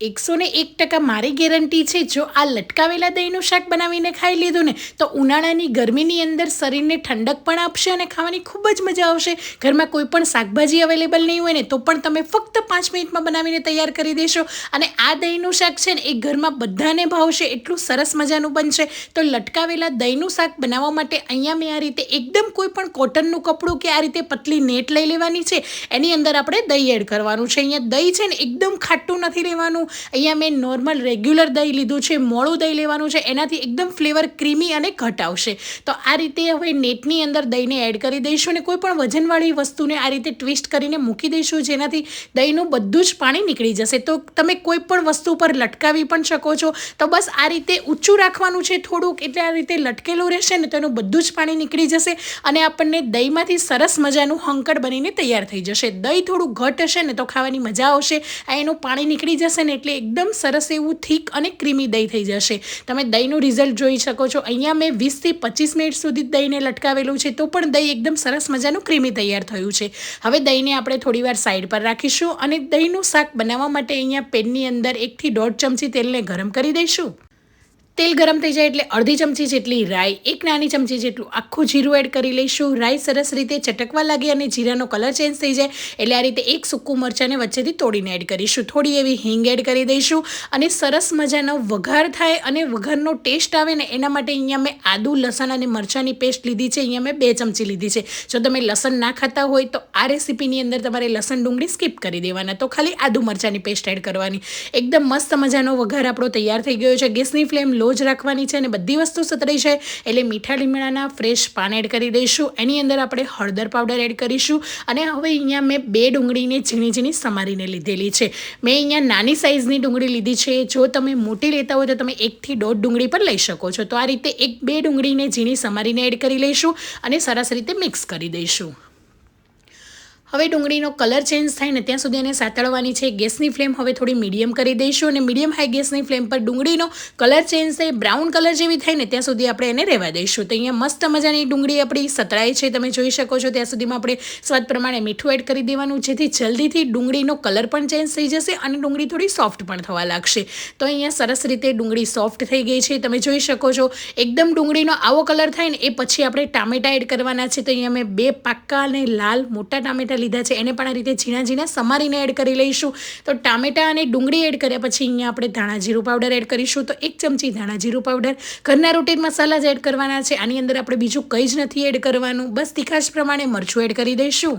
101% મારી ગેરંટી છે। જો આ લટકાવેલા દહીંનું શાક બનાવીને ખાઈ લીધું ને તો ઉનાળાની ગરમીની અંદર શરીરને ઠંડક પણ આપશે અને ખાવાની ખૂબ જ મજા આવશે। ઘરમાં કોઈ પણ શાકભાજી અવેલેબલ નહીં હોય ને તો પણ તમે ફક્ત 5 મિનિટમાં બનાવીને તૈયાર કરી દેશો અને આ દહીંનું શાક છે ને એ ઘરમાં બધાને ભાવશે, એટલું સરસ મજાનું બનશે। તો લટકાવેલા દહીંનું શાક બનાવવા માટે અહીંયા મેં આ રીતે એકદમ કોઈ પણ કોટનનું કપડું કે આ રીતે પતલી નેટ લઈ લેવાની છે। એની અંદર આપણે દહીં એડ કરવાનું છે। અહીંયા દહીં છે ને એકદમ ખાટું નથી લેવાનું। અહીંયા મેં નોર્મલ રેગ્યુલર દહીં લીધું છે, મોળું દહીં લેવાનું છે, એનાથી એકદમ ફ્લેવર ક્રીમી અને ઘટ આવશે। તો આ રીતે હવે નેટની અંદર દહીંને એડ કરી દઈશું અને કોઈ પણ વજનવાળી વસ્તુને આ રીતે ટ્વિસ્ટ કરીને મૂકી દઈશું, જેનાથી દહીંનું બધું જ પાણી નીકળી જશે। તો તમે કોઈ પણ વસ્તુ પર લટકાવી પણ શકો છો। તો બસ આ રીતે ઊંચું રાખવાનું છે થોડુંક, એટલે આ રીતે લટકેલું રહેશે ને તો એનું બધું જ પાણી નીકળી જશે અને આપણને દહીંમાંથી સરસ મજાનું હંકડ બનીને તૈયાર થઈ જશે। દહીં થોડું ઘટ હશે ને તો ખાવાની મજા આવશે। આ એનું પાણી નીકળી જશે ને એટલે એકદમ સરસ એવું થીક અને ક્રીમી દહીં થઈ જશે। તમે દહીંનું રિઝલ્ટ જોઈ શકો છો। અહીંયા મેં 20 થી 25 મિનિટ સુધી દહીંને લટકાવેલું છે તો પણ દહીં એકદમ સરસ મજાનું ક્રીમી તૈયાર થયું છે। હવે દહીંને આપણે થોડીવાર સાઈડ પર રાખીશું અને દહીંનું શાક બનાવવા માટે અહીંયા પેનની અંદર 1 થી 1.5 ચમચી તેલને ગરમ કરી દઈશું। તેલ ગરમ થઈ જાય એટલે અડધી ચમચી જેટલી રાઈ, 1 નાની ચમચી જેટલું આખું જીરું એડ કરી લઈશું। રાઈ સરસ રીતે ચટકવા લાગે અને જીરાનો કલર ચેન્જ થઈ જાય એટલે આ રીતે 1 સૂકું મરચાંને વચ્ચેથી તોડીને એડ કરીશું। થોડી એવી હિંગ એડ કરી દઈશું અને સરસ મજાનો વઘાર થાય અને વઘારનો ટેસ્ટ આવે ને એના માટે અહીંયા મેં આદુ, લસણ અને મરચાંની પેસ્ટ લીધી છે। અહીંયા મેં 2 ચમચી લીધી છે। જો તમે લસણ ના ખાતા હોય તો આ રેસીપીની અંદર તમારે લસણ ડુંગળી સ્કીપ કરી દેવાના, તો ખાલી આદુ મરચાંની પેસ્ટ એડ કરવાની। એકદમ મસ્ત મજાનો વઘાર આપણો તૈયાર થઈ ગયો છે। ગેસની ફ્લેમ જ રાખવાની છે અને બધી વસ્તુ સતરાઈ છે એટલે મીઠા લીમડાના ફ્રેશ પાન એડ કરી દઈશું। એની અંદર આપણે હળદર પાવડર એડ કરીશું અને હવે અહીંયા મેં 2 ડુંગળીને ઝીણી ઝીણી સમારીને લીધેલી છે। મેં અહીંયા નાની સાઇઝની ડુંગળી લીધી છે। જો તમે મોટી લેતા હોય તો તમે 1 થી 1.5 ડુંગળી પણ લઈ શકો છો। તો આ રીતે 2 ડુંગળીને ઝીણી સમારીને એડ કરી લઈશું અને સરસ રીતે મિક્સ કરી દઈશું। હવે ડુંગળીનો કલર ચેન્જ થાય ને ત્યાં સુધી એને સાતળવાની છે। ગેસની ફ્લેમ હવે થોડી મીડિયમ કરી દઈશું અને મીડિયમ હાઈ ગેસની ફ્લેમ પર ડુંગળીનો કલર ચેન્જ થાય, બ્રાઉન કલર જેવી થાય ને ત્યાં સુધી આપણે એને રહેવા દઈશું। તો અહીંયા મસ્ત મજાની ડુંગળી આપણી સતળાય છે, તમે જોઈ શકો છો। ત્યાં સુધીમાં આપણે સ્વાદ પ્રમાણે મીઠું એડ કરી દેવાનું, જેથી જલ્દીથી ડુંગળીનો કલર પણ ચેન્જ થઈ જશે અને ડુંગળી થોડી સોફ્ટ પણ થવા લાગશે। તો અહીંયા સરસ રીતે ડુંગળી સોફ્ટ થઈ ગઈ છે, તમે જોઈ શકો છો। એકદમ ડુંગળીનો આવો કલર થાય ને એ પછી આપણે ટામેટા એડ કરવાના છે। તો અહીંયા મેં 2 પાક્કા અને લાલ મોટા ટામેટા લીધા છે, એને પણ આ રીતે ઝીણા ઝીણા સમારીને એડ કરી લઈશું। તો ટામેટા અને ડુંગળી એડ કર્યા પછી અહીંયા આપણે ધાણા જીરું પાવડર એડ કરીશું। તો 1 ચમચી ધાણા જીરું પાવડર, ઘરના રૂટીન મસાલા જ એડ કરવાના છે। આની અંદર આપણે બીજું કંઈ જ નથી એડ કરવાનું, બસ તીખાશ પ્રમાણે મરચું એડ કરી દઈશું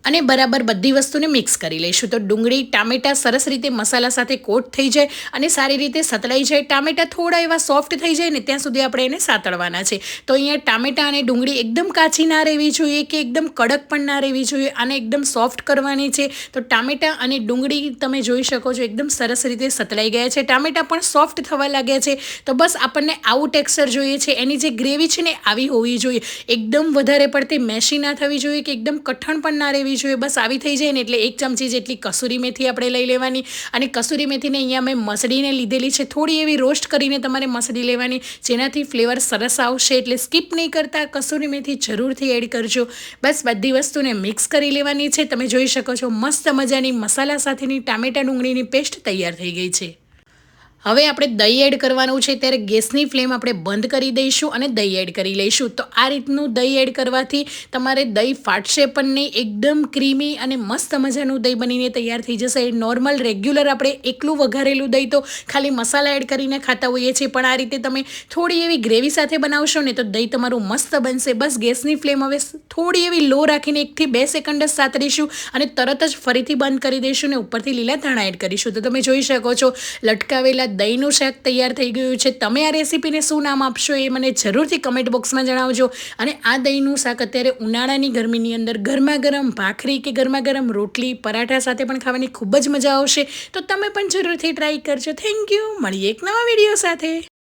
અને બરાબર બધી વસ્તુને મિક્સ કરી લઈશું। તો ડુંગળી ટામેટા સરસ રીતે મસાલા સાથે કોટ થઈ જાય અને સારી રીતે સતળાઈ જાય, ટામેટા થોડા એવા સોફ્ટ થઈ જાય ને ત્યાં સુધી આપણે એને સાતળવાના છે। તો અહીંયા ટામેટા અને ડુંગળી એકદમ કાચી ના રહેવી જોઈએ કે એકદમ કડક પણ ના રહેવી જોઈએ, આને એકદમ સોફ્ટ કરવાની છે। તો ટામેટા અને ડુંગળી તમે જોઈ શકો છો એકદમ સરસ રીતે સતળાઈ ગયા છે, ટામેટા પણ સોફ્ટ થવા લાગ્યા છે। તો બસ આપણને આવું ટેક્સચર જોઈએ છે, એની જે ગ્રેવી છે ને આવી હોવી જોઈએ, એકદમ વધારે પડતી મેશી ના થવી જોઈએ કે એકદમ કઠણ પણ ના રહેવી જોઈએ। બસ આવી થઈ જાય ને એટલે 1 ચમચી જેટલી કસૂરી મેથી આપણે લઈ લેવાની અને કસૂરી મેથીને અહીંયા મેં મસળીને લીધેલી છે। થોડી એવી રોસ્ટ કરીને તમારે મસળી લેવાની, જેનાથી ફ્લેવર સરસ આવશે। એટલે સ્કીપ નહીં કરતા, કસૂરી મેથી જરૂરથી એડ કરજો। બસ બધી વસ્તુને મિક્સ કરી લેવાની છે। તમે જોઈ શકો છો મસ્ત મજાની મસાલા સાથેની ટામેટા ડુંગળીની પેસ્ટ તૈયાર થઈ ગઈ છે। હવે આપણે દહીં એડ કરવાનું છે, ત્યારે ગેસની ફ્લેમ આપણે બંધ કરી દઈશું અને દહીં એડ કરી લઈશું। તો આ રીતનું દહીં એડ કરવાથી તમારે દહીં ફાટશે પણ નહીં, એકદમ ક્રીમી અને મસ્ત મજાનું દહીં બનીને તૈયાર થઈ જશે। નોર્મલ રેગ્યુલર આપણે એકલું વઘારેલું દહીં તો ખાલી મસાલા એડ કરીને ખાતા હોઈએ છીએ, પણ આ રીતે તમે થોડી એવી ગ્રેવી સાથે બનાવશો ને તો દહીં તમારું મસ્ત બનશે। બસ ગેસની ફ્લેમ હવે થોડી એવી લો રાખીને 1 થી 2 સેકન્ડ જ સાતરીશું અને તરત જ ફરીથી બંધ કરી દઈશું ને ઉપરથી લીલા ધાણા એડ કરીશું। તો તમે જોઈ શકો છો લટકાવેલા દહીંનું શાક તૈયાર થઈ ગયું છે। તમે આ રેસીપીને શું નામ આપશો એ મને જરૂરથી કમેન્ટ બોક્સમાં જણાવજો। અને આ દહીંનું શાક અત્યારે ઉનાળાની ગરમીની અંદર ગરમા ગરમ ભાખરી કે ગરમા ગરમ રોટલી, પરાઠા સાથે પણ ખાવાની ખૂબ જ મજા આવશે। તો તમે પણ જરૂરથી ટ્રાય કરજો। થેન્ક યુ, મળીએ એક નવા વિડીયો સાથે।